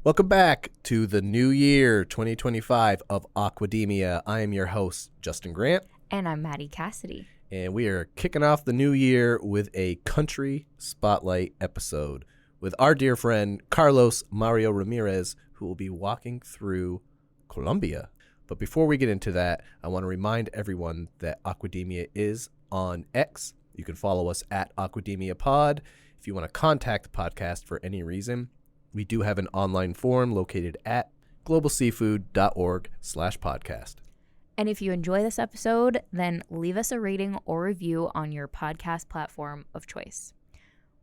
Welcome back to the new year 2025 of Aquademia. I am your host, Justin Grant. And I'm Maddie Cassidy. And we are kicking off the new year with a country spotlight episode with our dear friend Carlos Mario Ramirez, who will be walking through Colombia. But before we get into that, I want to remind everyone that Aquademia is on X. You can follow us at Aquademia Pod. If you want to contact the podcast for any reason, we do have an online forum located at globalseafood.org/podcast. And if you enjoy this episode, then leave us a rating or review on your podcast platform of choice.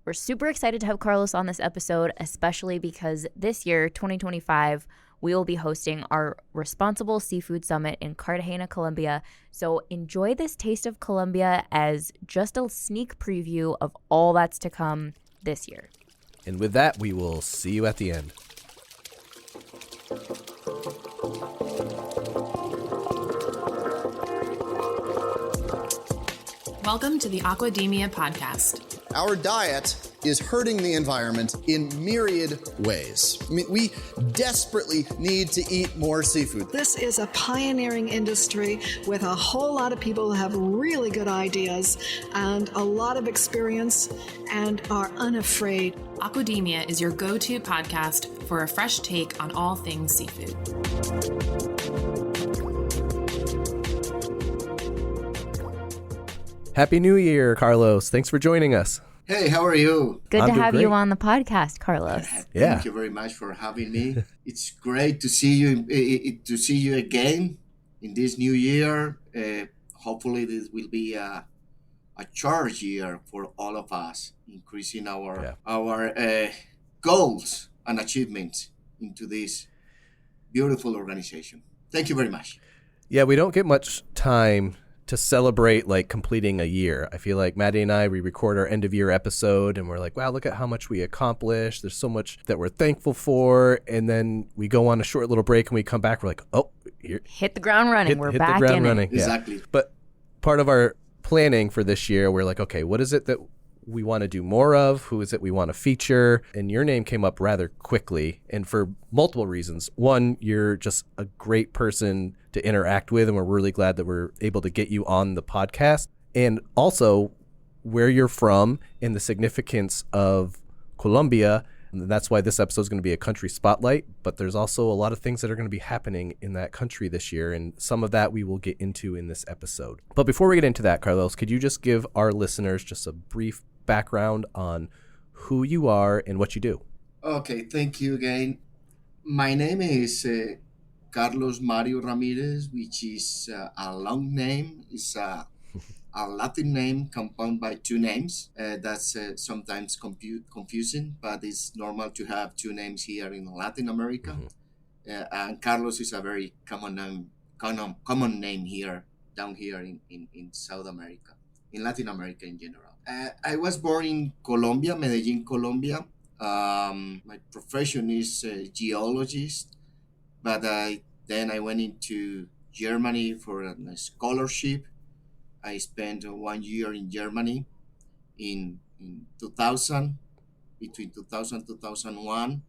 We're super excited to have Carlos on this episode, especially because this year, 2025, we will be hosting our Responsible Seafood Summit in Cartagena, Colombia. So enjoy this taste of Colombia as just a sneak preview of all that's to come this year. And with that, we will see you at the end. Welcome to the Aquademia podcast. Our diet is hurting the environment in myriad ways. I mean, we desperately need to eat more seafood. This is a pioneering industry with a whole lot of people who have really good ideas and a lot of experience and are unafraid. Aquademia is your go-to podcast for a fresh take on all things seafood. Happy New Year, Carlos. Thanks for joining us. Hey, how are you? Good I'm to doing have great. you on the podcast, Carlos. Yeah. Thank you very much for having me. It's great to see you again in this new year. Hopefully, this will be a charge year for all of us, increasing our goals and achievements into this beautiful organization. Thank you very much. Yeah, we don't get much time to celebrate like completing a year. I feel like Maddie and I, we record our end of year episode and we're like, wow, look at how much we accomplished. There's so much that we're thankful for. And then we go on a short little break and we come back. We're like, oh, here. Hit the ground running. We're hit back the ground in running. it. Exactly. Yeah. But part of our planning for this year, we're like, okay, what is it that we want to do more of? Who is it we want to feature? And your name came up rather quickly and for multiple reasons. One, you're just a great person to interact with, and we're really glad that we're able to get you on the podcast. And also where you're from and the significance of Colombia. And that's why this episode is going to be a country spotlight, but there's also a lot of things that are going to be happening in that country this year, and some of that we will get into in this episode. But before we get into that, Carlos, could you just give our listeners just a brief background on who you are and what you do? Okay, thank you again. My name is Carlos Mario Ramirez, which is a long name. It's a Latin name compounded by two names. That's sometimes confusing, but it's normal to have two names here in Latin America. Mm-hmm. And Carlos is a very common name here, down here in South America, in Latin America in general. I was born in Colombia, Medellin, Colombia. My profession is a geologist, but then I went into Germany for a scholarship. I spent 1 year in Germany in 2000, between 2000 and 2001.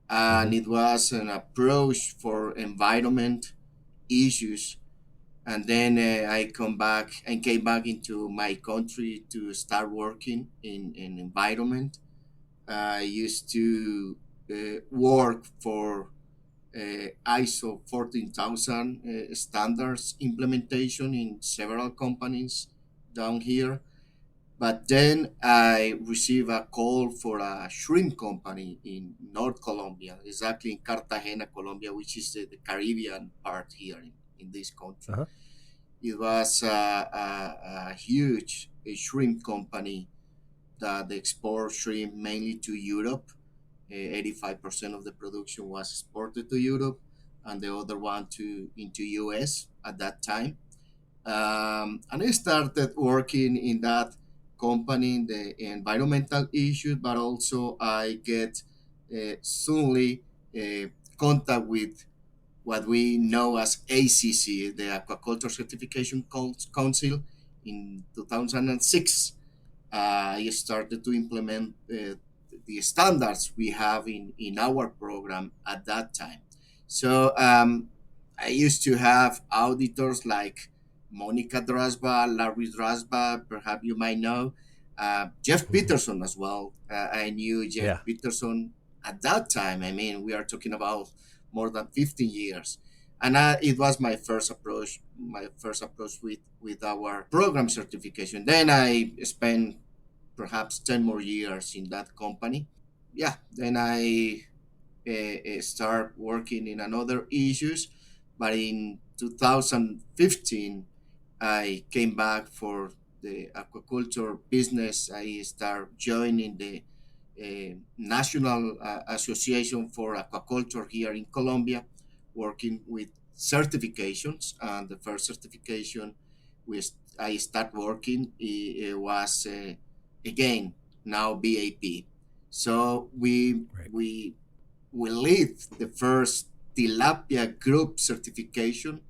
And it was an approach for environment issues. And then I came back into my country to start working in environment. I used to work for ISO 14000 standards implementation in several companies down here. But then I received a call for a shrimp company in North Colombia, exactly in Cartagena, Colombia, which is the Caribbean part here in this country. Uh-huh. It was a huge shrimp company that exports shrimp mainly to Europe. 85% of the production was exported to Europe, and the other one into US at that time. And I started working in that company in the environmental issues, but also I get soonly contact with what we know as ACC, the Aquaculture Certification Council. In 2006, I started to implement the standards we have in our program at that time. So I used to have auditors like Monica Drasba, Larry Drasba, perhaps you might know, Jeff Peterson as well. I knew Jeff Yeah. Peterson at that time. I mean, we are talking about more than 15 years. And it was my first approach with our program certification. Then I spent perhaps 10 more years in that company. Yeah, then I start working in another issues, but in 2015 I came back for the aquaculture business. I start joining the National Association for Aquaculture here in Colombia, working with certifications. And the first certification I start working, it was again now BAP. So Right. we lead the first tilapia group certification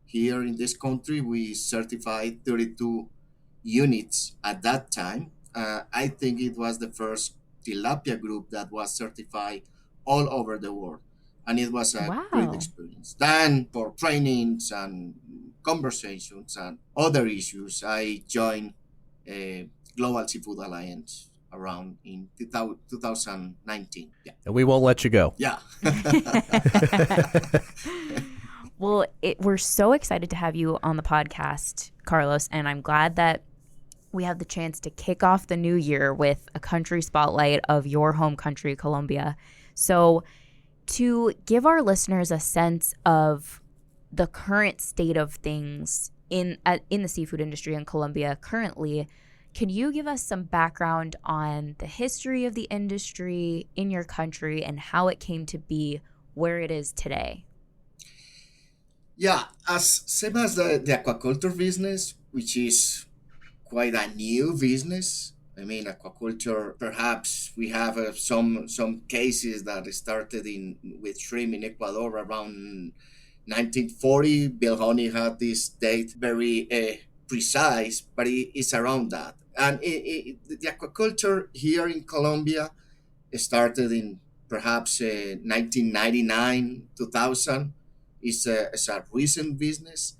here in this country. We certified 32 units at that time. I think it was the first tilapia group that was certified all over the world. And it was a great Wow. experience. Then, for trainings and conversations and other issues, I joined Global Seafood Alliance around in 2019. Yeah. And we won't let you go. Yeah. Well, we're so excited to have you on the podcast, Carlos, and I'm glad that we have the chance to kick off the new year with a country spotlight of your home country, Colombia. So to give our listeners a sense of the current state of things in the seafood industry in Colombia currently, can you give us some background on the history of the industry in your country and how it came to be where it is today? Yeah, as same as the aquaculture business, which is quite a new business. I mean, aquaculture. Perhaps we have some cases that started in with shrimp in Ecuador around 1940. Bill Honey had this date very precise, but it's around that. And the aquaculture here in Colombia started in perhaps 1999, 2000. It's a recent business,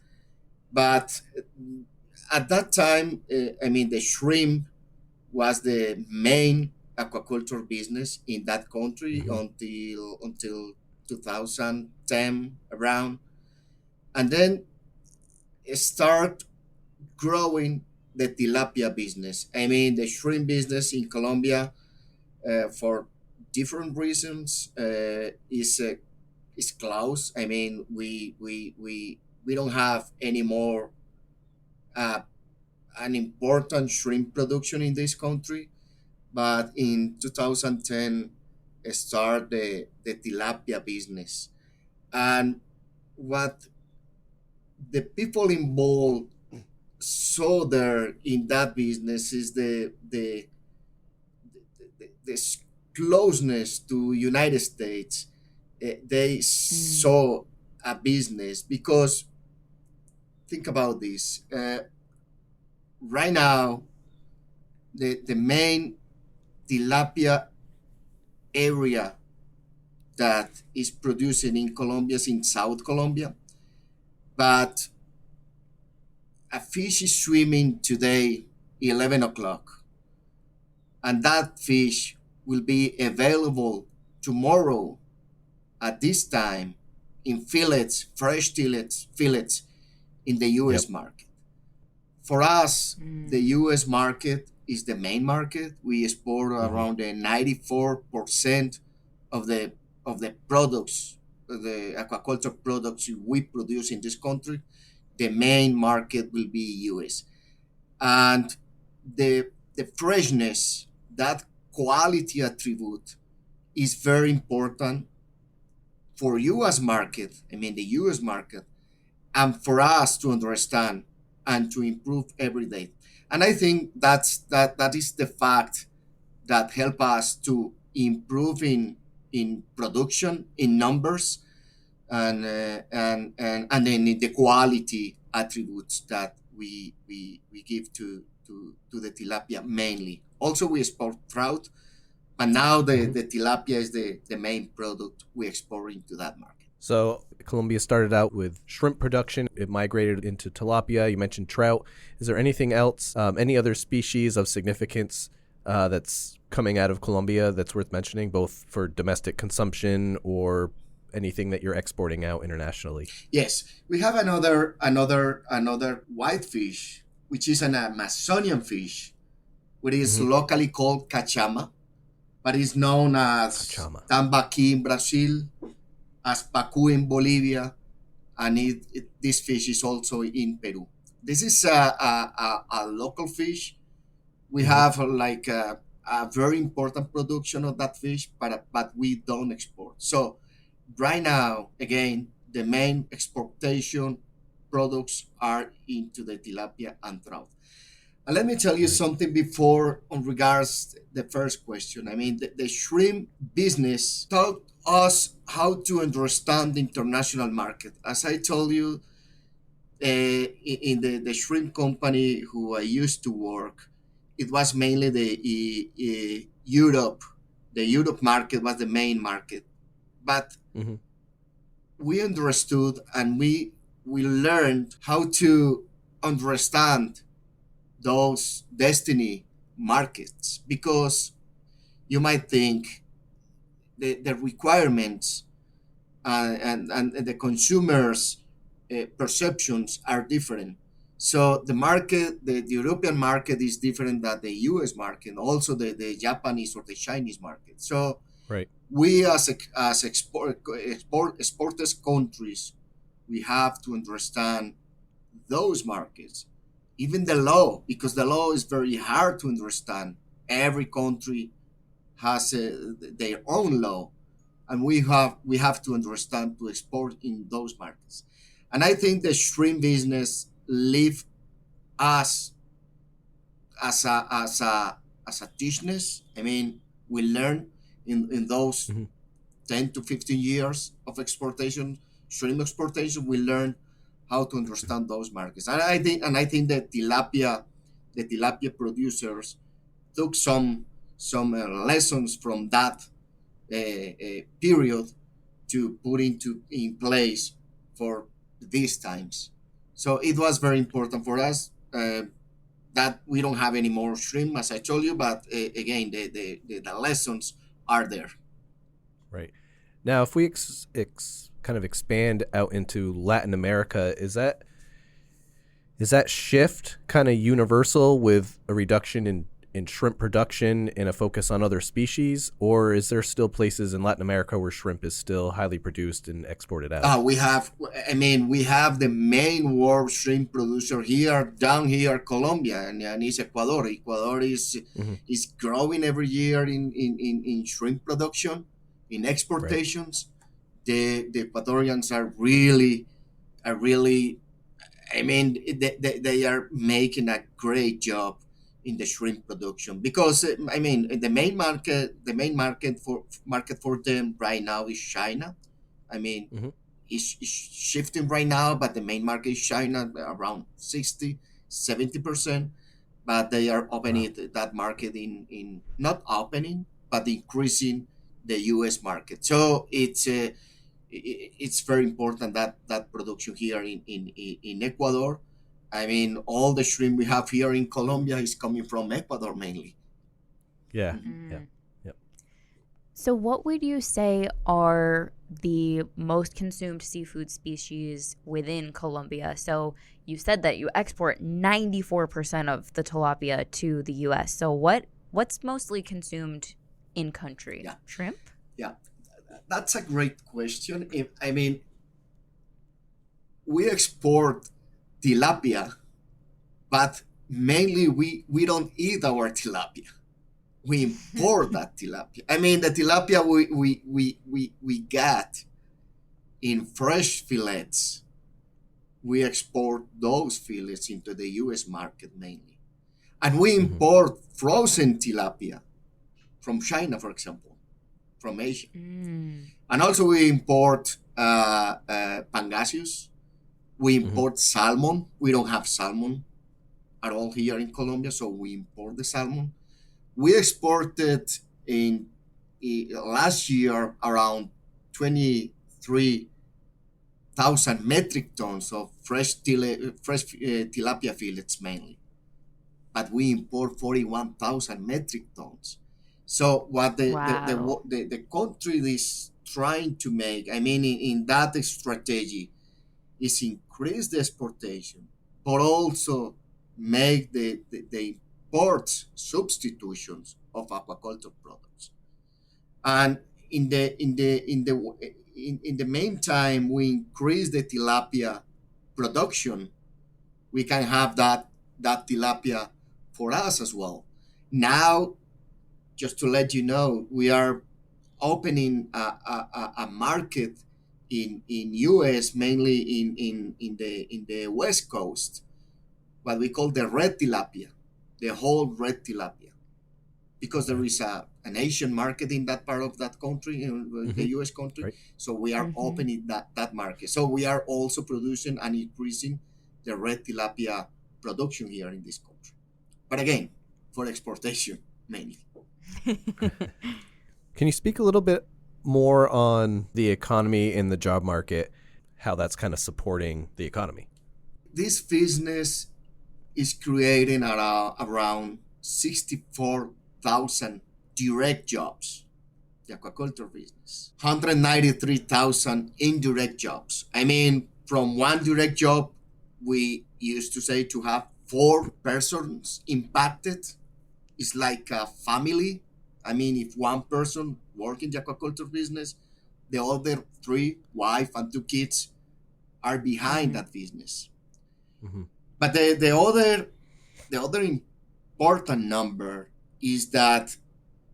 but at that time, I mean, the shrimp was the main aquaculture business in that country Mhm. until 2010 around, and then start growing the tilapia business. I mean, the shrimp business in Colombia, for different reasons, is closed. I mean, we don't have any more uh, an important shrimp production in this country. But in 2010, start the tilapia business. And what the people involved saw there in that business is the closeness to United States. They saw a business because think about this. Right now, the main tilapia area that is producing in Colombia is in South Colombia, but a fish is swimming today 11 o'clock, and that fish will be available tomorrow at this time in fillets, fresh fillets in the Yep. U.S. market. For us, the U.S. market is the main market. We export Mhm. around the 94% of the products, the aquaculture products we produce in this country. The main market will be U.S. And the freshness, that quality attribute, is very important for U.S. market. I mean the U.S. market, and for us to understand and to improve every day. And I think that is the fact that help us to improve in production, in numbers, and then in the quality attributes that we give to the tilapia mainly. Also, we export trout, But now the tilapia is the main product we export into that market. So Colombia started out with shrimp production. It migrated into tilapia. You mentioned trout. Is there anything else, any other species of significance that's coming out of Colombia that's worth mentioning, both for domestic consumption or anything that you're exporting out internationally? Yes, we have another whitefish, which is an Amazonian fish, which is locally called cachama, but is known as Cachama. tambaqui in Brazil, as pacu in Bolivia, and this fish is also in Peru. This is a local fish. We have like a very important production of that fish, but we don't export. So right now, again, the main exportation products are into the tilapia and trout. And let me tell you something before on regards the first question. I mean, the shrimp business taught us how to understand the international market. As I told you, in the shrimp company who I used to work, it was mainly the Europe. The Europe market was the main market, but we understood and we learned how to understand those destiny markets, because you might think the requirements and the consumers' perceptions are different. So the market, the European market is different than the US market, also the Japanese or the Chinese market. So Right. we as exporters countries, we have to understand those markets, even the law, because the law is very hard to understand. Every country has their own law, and we have to understand to export in those markets. And I think the shrimp business leave us as a business. I mean, we learn in those 10 to 15 years of exportation, shrimp exportation, we learn how to understand those markets. And I think that the tilapia producers took some lessons from that period to put in place for these times. So it was very important for us that we don't have any more shrimp, as I told you, but again, the lessons are there. Right. Now, if we kind of expand out into Latin America, is that shift kind of universal with a reduction in shrimp production and a focus on other species, or is there still places in Latin America where shrimp is still highly produced and exported out? We have the main world shrimp producer down here, Colombia, and it's Ecuador. Ecuador is growing every year in shrimp production, in exportations. Right. The Ecuadorians are really, they are making a great job in the shrimp production, because the main market for them right now is China. It's shifting right now, but the main market is China, around 60-70%. But they are opening that market in not opening, but increasing the US market. So it's very important that production here in Ecuador. All the shrimp we have here in Colombia is coming from Ecuador mainly. Yeah. Yeah. Yep. So what would you say are the most consumed seafood species within Colombia? So you said that you export 94% of the tilapia to the US. So what's mostly consumed in country? Yeah. Shrimp? Yeah. That's a great question. We export tilapia, but mainly we don't eat our tilapia. We import that tilapia. The tilapia we get in fresh fillets. We export those fillets into the US market mainly. And we import frozen tilapia from China, for example, from Asia. And also we import pangasius. We import salmon. We don't have salmon at all here in Colombia, so we import the salmon. We exported last year around 23,000 metric tons of fresh tilapia fillets mainly, but we import 41,000 metric tons. So what Wow. the country is trying to make, I mean, in that strategy, is increase the exportation, but also make the import substitutions of aquaculture products. And in the meantime, we increase the tilapia production. We can have that tilapia for us as well. Now, just to let you know, we are opening a market in US, mainly in the West Coast, what we call the red tilapia, the whole red tilapia, because there is an Asian market in that part of that country, in the US country. Right. So we are opening that market. So we are also producing and increasing the red tilapia production here in this country. But again, for exportation mainly. Can you speak a little bit more on the economy and the job market, how that's kind of supporting the economy? This business is creating around 64,000 direct jobs, the aquaculture business. 193,000 indirect jobs. I mean, from one direct job, we used to say to have 4 persons impacted. It's like a family. I mean, if one person works in the aquaculture business, the other 3, wife and 2 kids, are behind that business. Mm-hmm. But the other important number is that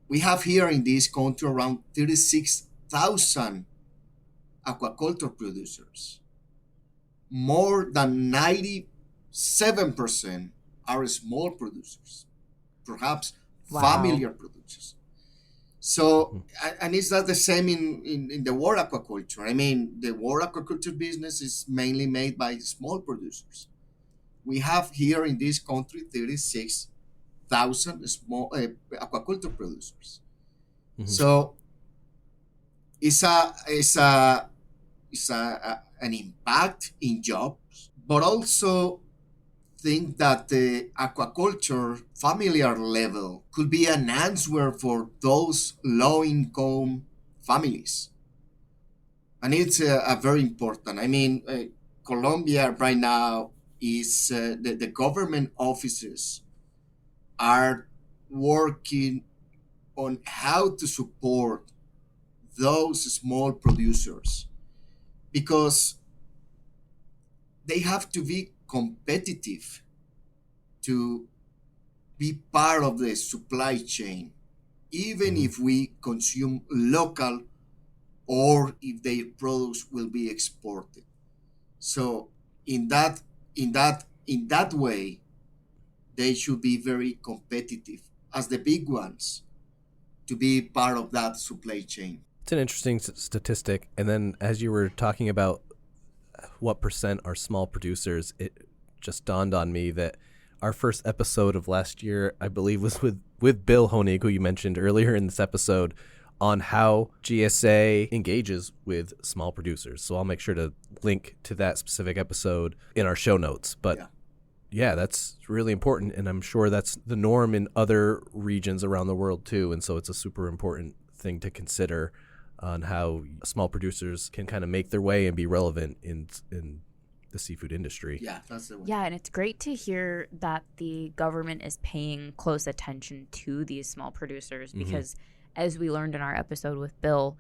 we have here in this country around 36,000 aquaculture producers. More than 97% are small producers, perhaps Wow. familiar producers. So, and it's not the same in the world aquaculture. I mean, the world aquaculture business is mainly made by small producers. We have here in this country 36,000 small aquaculture producers. Mhm. So it's an impact in jobs, but also think that the aquaculture familiar level could be an answer for those low income families. And it's a very important. I mean, Colombia right now is the government offices are working on how to support those small producers because they have to be competitive to be part of the supply chain, even if we consume local or if their products will be exported. So in that way, they should be very competitive as the big ones to be part of that supply chain. It's an interesting statistic. And then as you were talking about what percent are small producers, it just dawned on me that our first episode of last year, I believe, was with Bill Honig, who you mentioned earlier in this episode, on how GSA engages with small producers. So I'll make sure to link to that specific episode in our show notes. But yeah, that's really important. And I'm sure that's the norm in other regions around the world too. And so it's a super important thing to consider on how small producers can kind of make their way and be relevant in the seafood industry. Yeah, that's the one. Yeah, and it's great to hear that the government is paying close attention to these small producers because as we learned in our episode with Bill,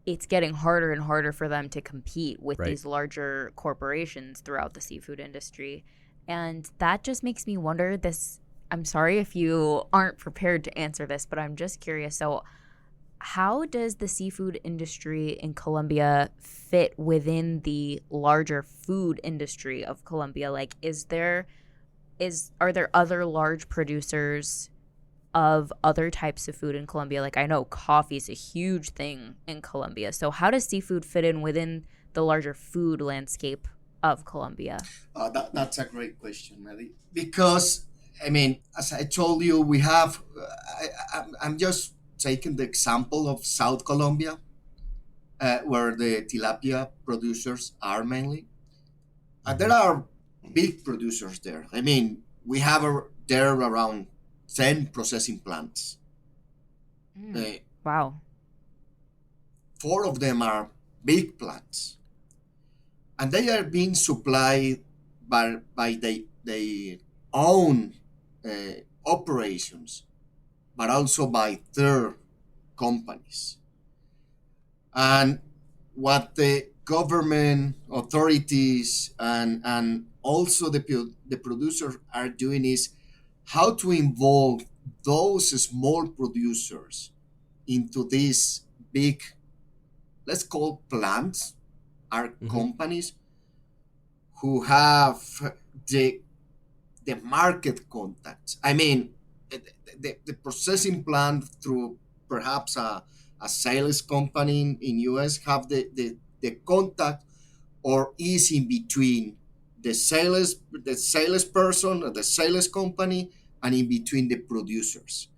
it's getting harder and harder for them to compete with these larger corporations throughout the seafood industry. And that just makes me wonder this. I'm sorry if you aren't prepared to answer this, but I'm just curious. So how does the seafood industry in Colombia fit within the larger food industry of Colombia? Like, are there other large producers of other types of food in Colombia? Like, I know coffee is a huge thing in Colombia. So how does seafood fit in within the larger food landscape of Colombia? That's a great question, Melly. Because, I mean, as I told you, we have, I'm just taking the example of South Colombia, where the tilapia producers are mainly. There are big producers there. I mean, we have there around 10 processing plants. Wow. 4 of them are big plants. And they are being supplied by their own operations, but also by third companies. And what the government authorities and also the producers are doing is how to involve those small producers into these big, let's call plants, are companies who have the market contacts. I mean, the processing plant through perhaps a sales company in US have the contact, or is in between the salesperson or the sales company, and in between the producers.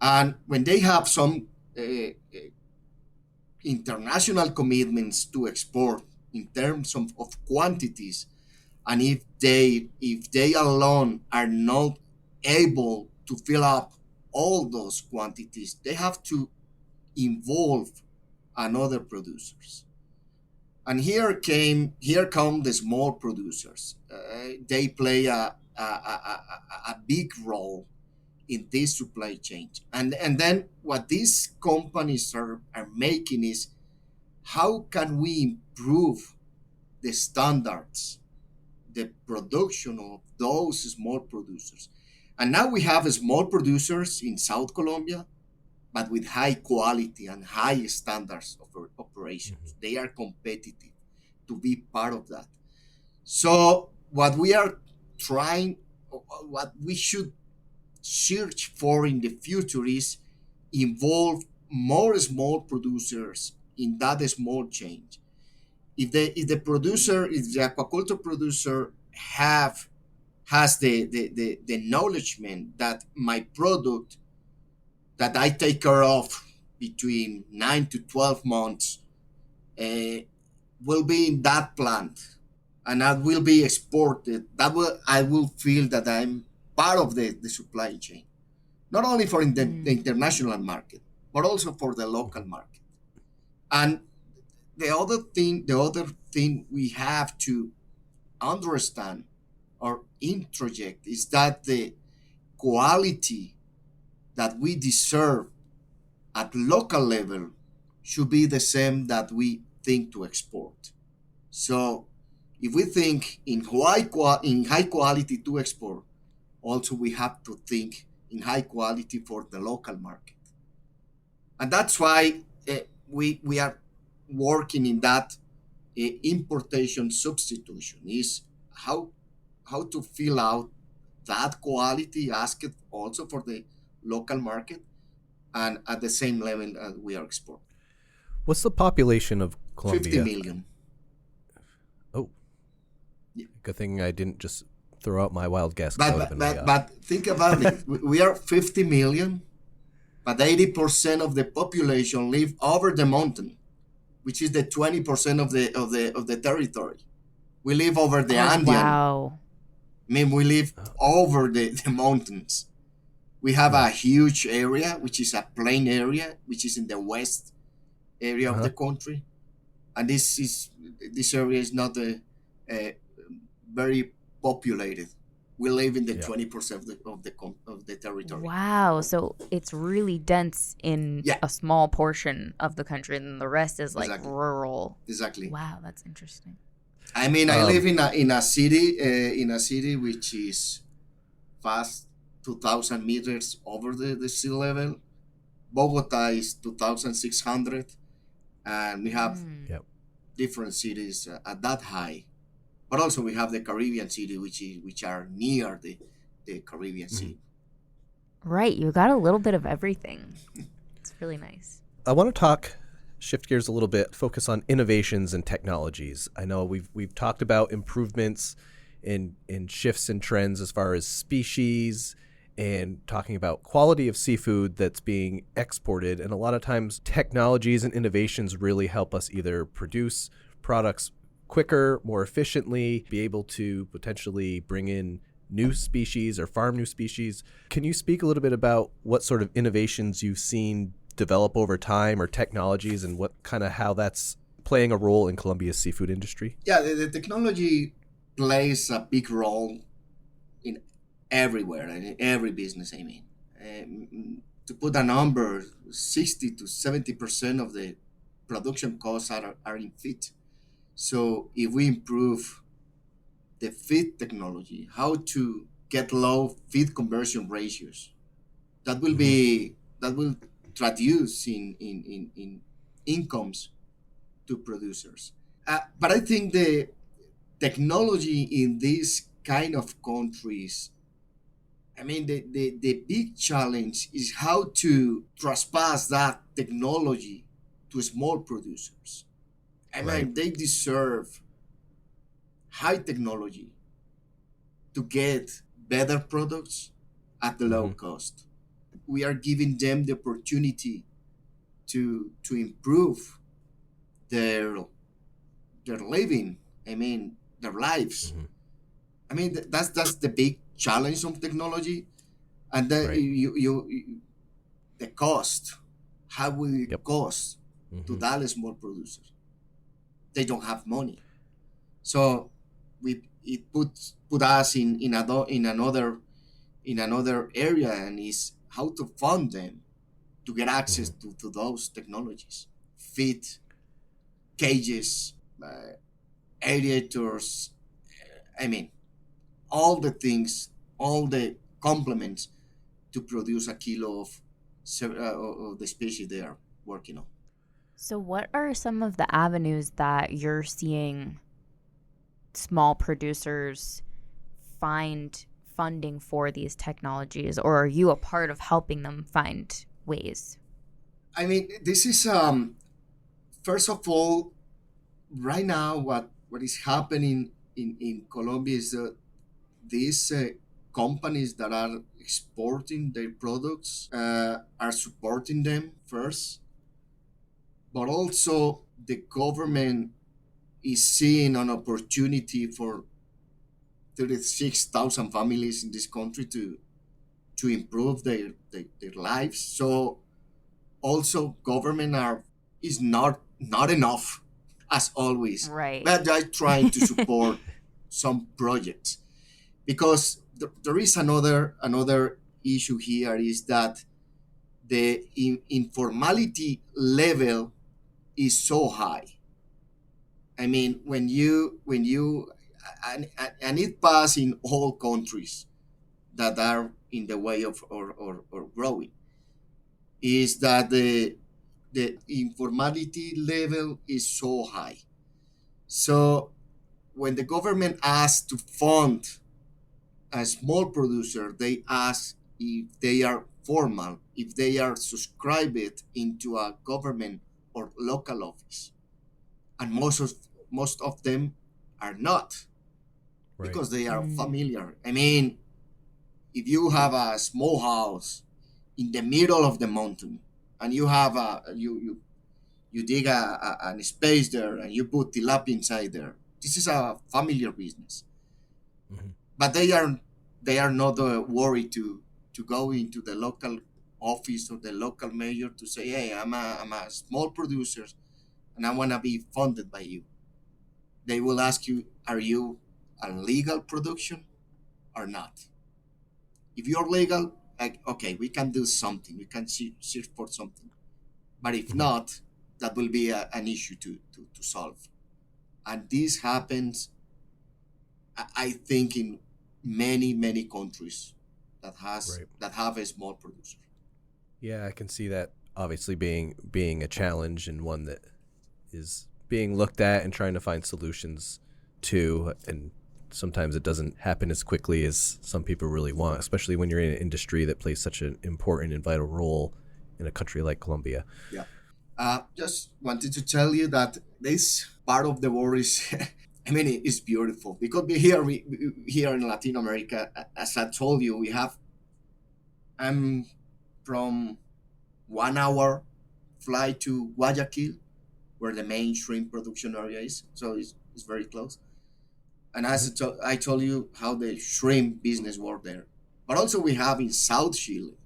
And when they have some international commitments to export in terms of quantities, and if they alone are not able to fill up all those quantities, they have to involve another producers. And here come the small producers. They play a big role in this supply chain. And then what these companies are making is, how can we improve the standards, the production of those small producers? And now we have small producers in South Colombia, but with high quality and high standards of operations. They are competitive to be part of that. So what we are trying, what we should search for in the future is involve more small producers in that small change. If the aquaculture producer has the acknowledgement that my product that I take care of between 9 to 12 months will be in that plant, and that will be exported, I will feel that I'm part of the supply chain, not only for the international market, but also for the local market. And the other thing we have to understand or introject is that the quality that we deserve at local level should be the same that we think to export. So if we think in high quality to export, also we have to think in high quality for the local market. And that's why we are working in that importation substitution, is how to fill out that quality asked also for the local market, and at the same level we are exporting. What's the population of Colombia? 50 million. Oh, yeah. Good thing I didn't just throw out my wild guess. But think about it. We are 50 million, but 80% of the population live over the mountain, which is the 20% of the territory. We live over the Andean. Wow. I mean, we live over the mountains. We have a huge area, which is a plain area, which is in the west area of the country, and this area is not very populated. We live in the 20% of the territory. Wow, so it's really dense in a small portion of the country, and the rest is like rural. Exactly. Wow, that's interesting. I mean, I live in a city which is fast 2,000 meters over the sea level. Bogota is 2,600, and we have different cities at that high. But also we have the Caribbean city, which are near the Caribbean Sea. Right, you got a little bit of everything. It's really nice. I want to shift gears a little bit, focus on innovations and technologies. I know we've talked about improvements in shifts in trends as far as species and talking about quality of seafood that's being exported. And a lot of times technologies and innovations really help us either produce products quicker, more efficiently, be able to potentially bring in new species or farm new species. Can you speak a little bit about what sort of innovations you've seen develop over time or technologies and what kind of how that's playing a role in Colombia's seafood industry? Yeah, the technology plays a big role in everywhere and in every business. I mean, to put a number, 60 to 70% of the production costs are in feed. So if we improve the feed technology, how to get low feed conversion ratios, that will traduce in incomes to producers. But I think the technology in these kind of countries, I mean, the big challenge is how to trespass that technology to small producers. I mean, Right. they deserve high technology to get better products at the low cost. We are giving them the opportunity to improve their their living. I mean, their lives. I mean, that's the big challenge of technology, and then Right. the cost. How will it Yep. cost to that small producer? They don't have money, so it put us in another area, and is how to fund them to get access to those technologies, feed, cages, aerators. I mean, all the things, all the complements to produce a kilo of the species they are working on. So, what are some of the avenues that you're seeing small producers find funding for these technologies, or are you a part of helping them find ways? I mean, this is first of all, right now what is happening in Colombia is that these companies that are exporting their products are supporting them first, but also the government is seeing an opportunity for 36,000 families in this country to improve their lives. So also government are is not enough as always, Right. but they're trying to support some projects because there is another issue here is that the informality level is so high. I mean, when you and it pass in all countries that are in the way of or growing, is that the informality level is so high. So when the government asks to fund a small producer, they ask if they are formal, if they are subscribed into a government or local office, and most of them are not Right. because they are familiar. I mean, if you have a small house in the middle of the mountain and you have you dig a space there and you put tilapia inside there, this is a familiar business. But they are not worried to go into the local office or the local mayor to say, hey, I'm a small producer and I want to be funded by you. They will ask you, are you a legal production or not? If you're legal, like, okay, we can do something. We can search for something. But if not, that will be an issue to solve. And this happens, I think, in many countries Right. that have a small producer. Yeah, I can see that obviously being a challenge and one that is being looked at and trying to find solutions to. And sometimes it doesn't happen as quickly as some people really want, especially when you're in an industry that plays such an important and vital role in a country like Colombia. Yeah. Just wanted to tell you that this part of the world is, I mean, it's beautiful because here in Latin America, as I told you, we have I'm from 1 hour flight to Guayaquil, where the main shrimp production area is. So it's very close. And as I told you, how the shrimp business work there. But also we have in South Chile,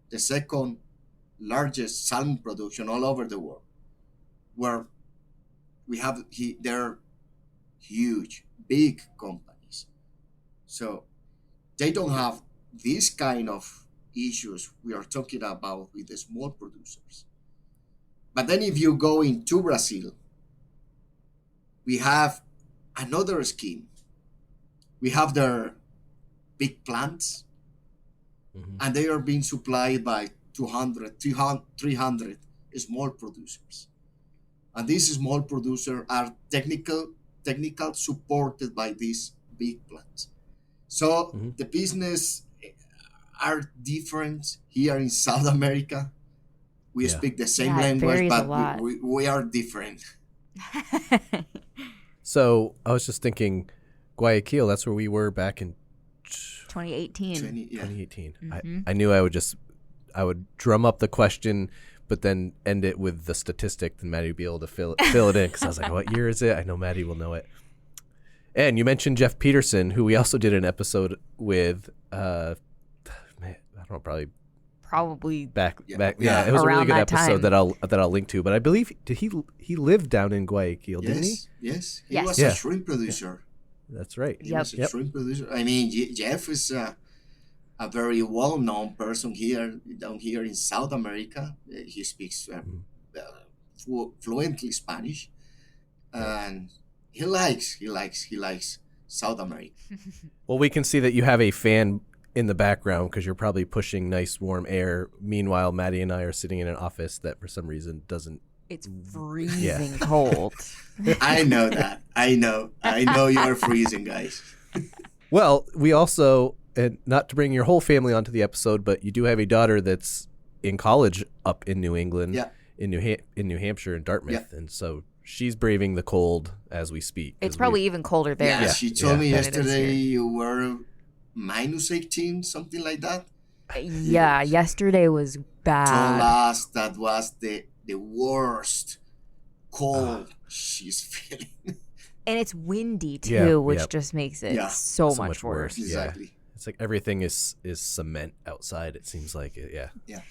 the second largest salmon production all over the world, where they're huge, big companies. So they don't have this kind of issues we are talking about with the small producers. But then if you go into Brazil, we have another scheme. We have their big plants, and they are being supplied by 200, 300 small producers. And these small producers are technical supported by these big plants. So the business are different here in South America. We speak the same it language, varies a but lot. we are different. So I was just thinking, Guayaquil, that's where we were back in 2018. 2018. I knew I would drum up the question, but then end it with the statistic, and Maddie would be able to fill it in, because I was like, what year is it? I know Maddie will know it. And you mentioned Jeff Peterson, who we also did an episode with, I don't know, probably back. It was a really Around good that episode time. that I'll link to. But I believe he lived down in Guayaquil, didn't he? Yes. He Yes. was Yeah. a shrimp producer. That's right. He was a shrimp producer. I mean, Jeff is a very well-known person down here in South America. He speaks fluently Spanish, and he likes South America. Well, we can see that you have a fan in the background because you're probably pushing nice warm air. Meanwhile, Maddie and I are sitting in an office that for some reason doesn't. It's freezing cold. I know that. I know you are freezing, guys. Well, we also, and not to bring your whole family onto the episode, but you do have a daughter that's in college up in New England, in New Hampshire, in Dartmouth, and so she's braving the cold as we speak. It's probably even colder there. Yeah, she told me than it is yesterday here. you were -18, something like that. Yeah, yesterday was Told bad. us that was the worst cold she's feeling. And it's windy too, Yeah, which yep. just makes it Yeah. so much worse. Exactly. It's like everything is cement outside. It seems like it. Yeah.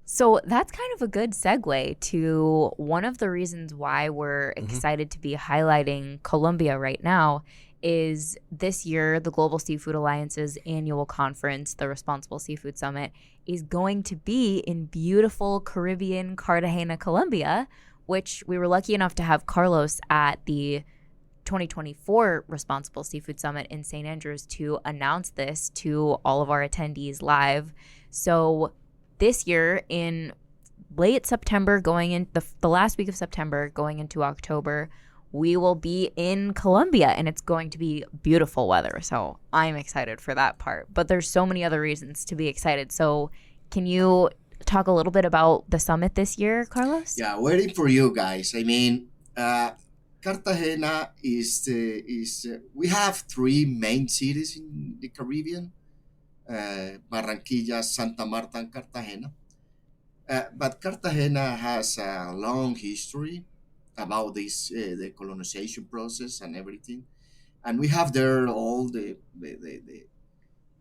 So that's kind of a good segue to one of the reasons why we're excited to be highlighting Colombia right now is this year, the Global Seafood Alliance's annual conference, the Responsible Seafood Summit, is going to be in beautiful Caribbean Cartagena, Colombia, which we were lucky enough to have Carlos at the 2024 Responsible Seafood Summit in St. Andrews to announce this to all of our attendees live. So this year in late September, going in the last week of September, going into October, we will be in Colombia, and it's going to be beautiful weather. So I'm excited for that part. But there's so many other reasons to be excited. So can you talk a little bit about the summit this year, Carlos? Yeah, waiting for you guys. I mean, Cartagena we have three main cities in the Caribbean: Barranquilla, Santa Marta, and Cartagena. But Cartagena has a long history about this, the colonization process and everything, and we have there all the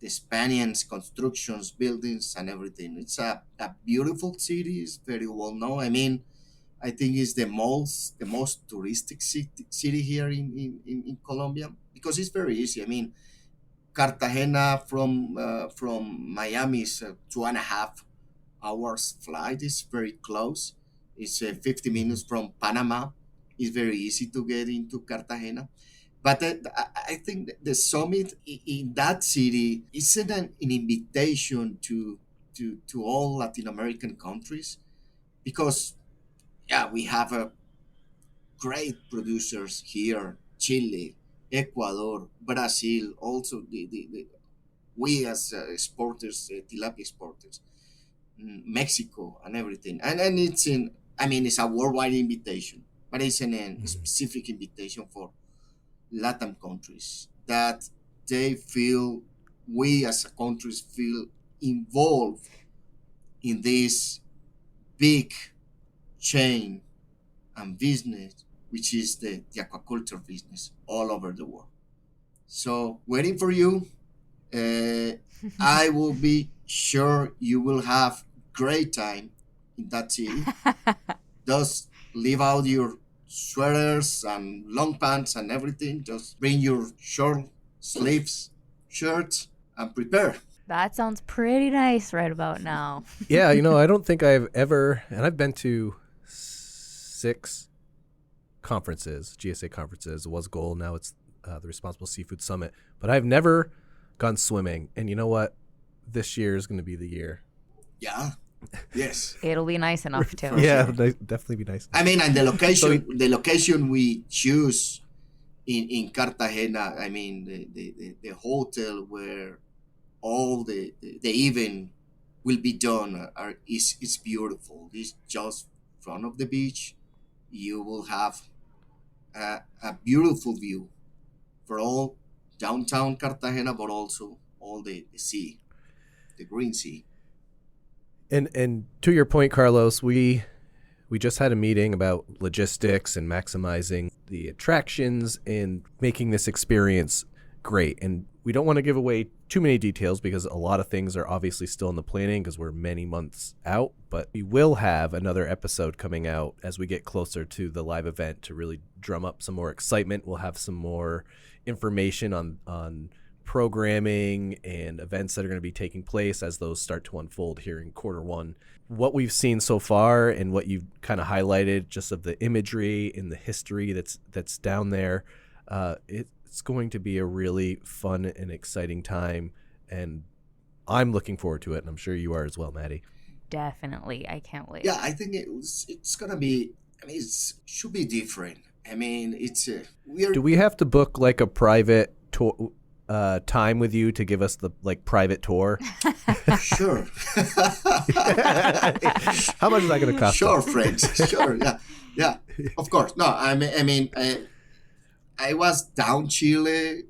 Spanish constructions, buildings, and everything. It's a beautiful city. It's very well known. I mean, I think it's the most touristic city here in Colombia, because it's very easy. I mean, Cartagena from Miami is 2.5 hours flight. It's very close. It's 50 minutes from Panama. It's very easy to get into Cartagena. But I think the summit in that city is an invitation to all Latin American countries, because we have great producers here: Chile, Ecuador, Brazil, also we as exporters, tilapia exporters, Mexico, and everything. And it's a worldwide invitation, but it's a specific invitation for Latin countries, that they feel, we as a countries feel involved in this big chain and business, which is the aquaculture business all over the world. So, waiting for you. I will be sure you will have great time in that city. Just leave out your sweaters and long pants and everything. Just bring your short sleeves, shirts, and prepare. That sounds pretty nice right about now. Yeah, I don't think I've ever, and I've been to 6 conferences, GSA conferences. It was Goal, now it's the Responsible Seafood Summit. But I've never gone swimming, and you know what? This year is going to be the year. Yeah. Yes. It'll be nice enough too. Yeah, definitely be nice. I mean, and the location we choose in Cartagena. I mean, the hotel where all the event will be done is beautiful. It's just front of the beach. You will have a beautiful view for all downtown Cartagena, but also all the sea, the green sea. And to your point, Carlos, we just had a meeting about logistics and maximizing the attractions and making this experience great. And we don't want to give away too many details because a lot of things are obviously still in the planning because we're many months out. But we will have another episode coming out as we get closer to the live event to really drum up some more excitement. We'll have some more information on programming and events that are going to be taking place as those start to unfold here in Q1. What we've seen so far and what you've kind of highlighted just of the imagery and the history that's down there, it's going to be a really fun and exciting time, and I'm looking forward to it, and I'm sure you are as well, Maddie. Definitely. I can't wait. Yeah, I think it's gonna be. I mean, it should be different. I mean, Do we have to book like a private tour? Time with you to give us the private tour? Sure. How much is that going to cost? Sure, friends. Sure. Yeah. Of course. No, I mean, I was down Chile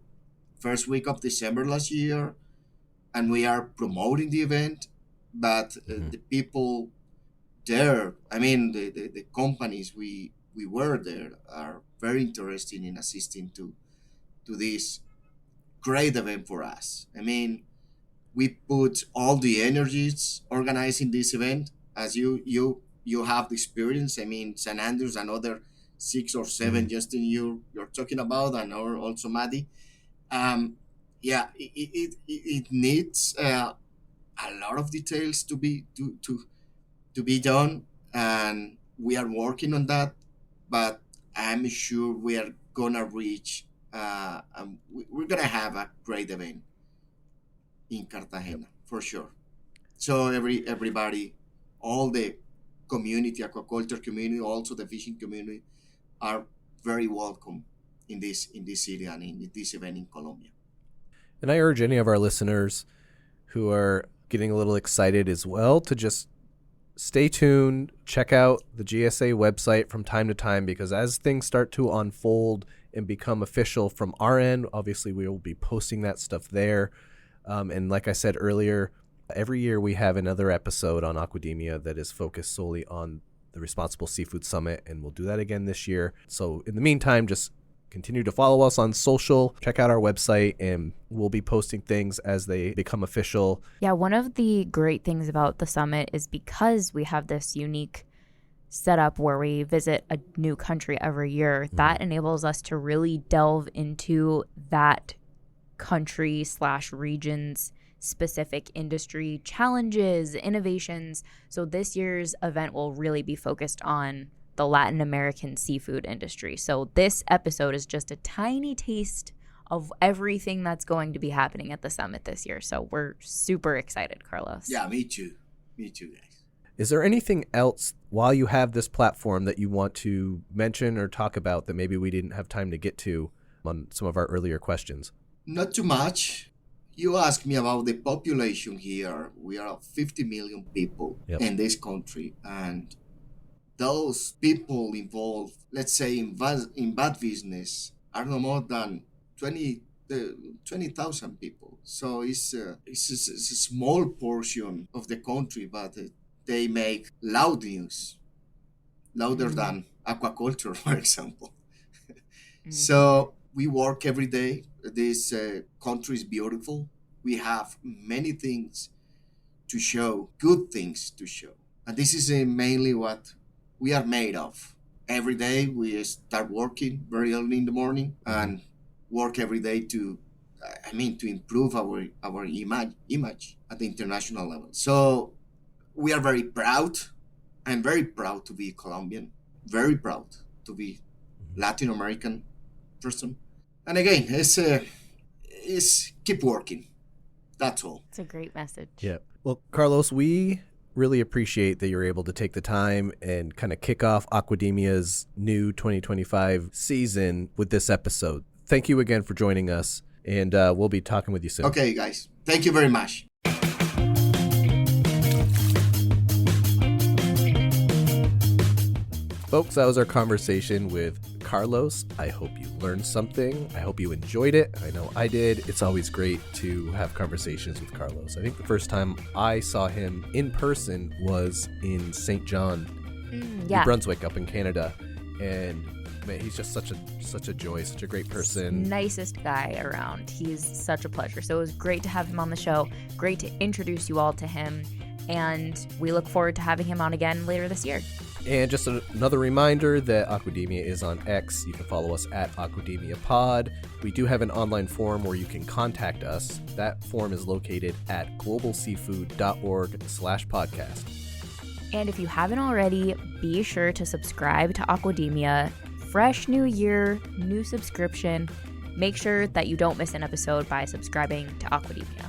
first week of December last year, and we are promoting the event. But the people there, I mean, the companies we were there are very interested in assisting to this great event for us. I mean, we put all the energies organizing this event. As you have the experience. I mean, San Andrews, another 6 or 7, Justin, you're talking about, and or also Maddie. Yeah, it needs a lot of details to be done, and we are working on that. But I'm sure we are gonna reach. We're gonna have a great event in Cartagena for sure. So everybody, all the community, aquaculture community, also the fishing community, are very welcome in this city and in this event in Colombia. And I urge any of our listeners who are getting a little excited as well to just stay tuned, check out the GSA website from time to time, because as things start to unfold and become official from our end, obviously we will be posting that stuff there. And like I said earlier, every year we have another episode on Aquademia that is focused solely on the Responsible Seafood Summit, and we'll do that again this year. So in the meantime, just continue to follow us on social, check out our website, and we'll be posting things as they become official. Yeah, one of the great things about the summit is because we have this unique setup where we visit a new country every year, that enables us to really delve into that country / region's specific industry challenges, innovations. So this year's event will really be focused on the Latin American seafood industry. So this episode is just a tiny taste of everything that's going to be happening at the summit this year. So we're super excited, Carlos. Yeah, me too. Me too, guys. Is there anything else while you have this platform that you want to mention or talk about that maybe we didn't have time to get to on some of our earlier questions? Not too much. You asked me about the population here. We are 50 million people in this country, and those people involved, let's say, in bad business, are no more than 20% 20,000 people. So it's a small portion of the country, but they make loud news, louder than aquaculture, for example. So we work every day. This country is beautiful. We have many things to show, good things to show. And this is mainly what we are made of. Every day we start working very early in the morning and work every day to improve our image at the international level. So we are very proud. I'm very proud to be Colombian, very proud to be Latin American person. And again, it's keep working. That's all. It's a great message. Yeah. Well, Carlos, we really appreciate that you're able to take the time and kind of kick off Aquademia's new 2025 season with this episode. Thank you again for joining us, and we'll be talking with you soon. Okay, guys. Thank you very much. Folks, that was our conversation with Carlos. I hope you learned something. I hope you enjoyed it. I know I did. It's always great to have conversations with Carlos. I think the first time I saw him in person was in St. John, New Brunswick, up in Canada. And man, he's just such a joy, such a great person. Nicest guy around. He's such a pleasure. So it was great to have him on the show. Great to introduce you all to him. And we look forward to having him on again later this year. And just another reminder that Aquademia is on X. You can follow us at Aquademia Pod. We do have an online form where you can contact us. That form is located at globalseafood.org/podcast. And if you haven't already, be sure to subscribe to Aquademia. Fresh new year, new subscription. Make sure that you don't miss an episode by subscribing to Aquademia.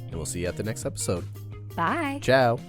And we'll see you at the next episode. Bye. Ciao.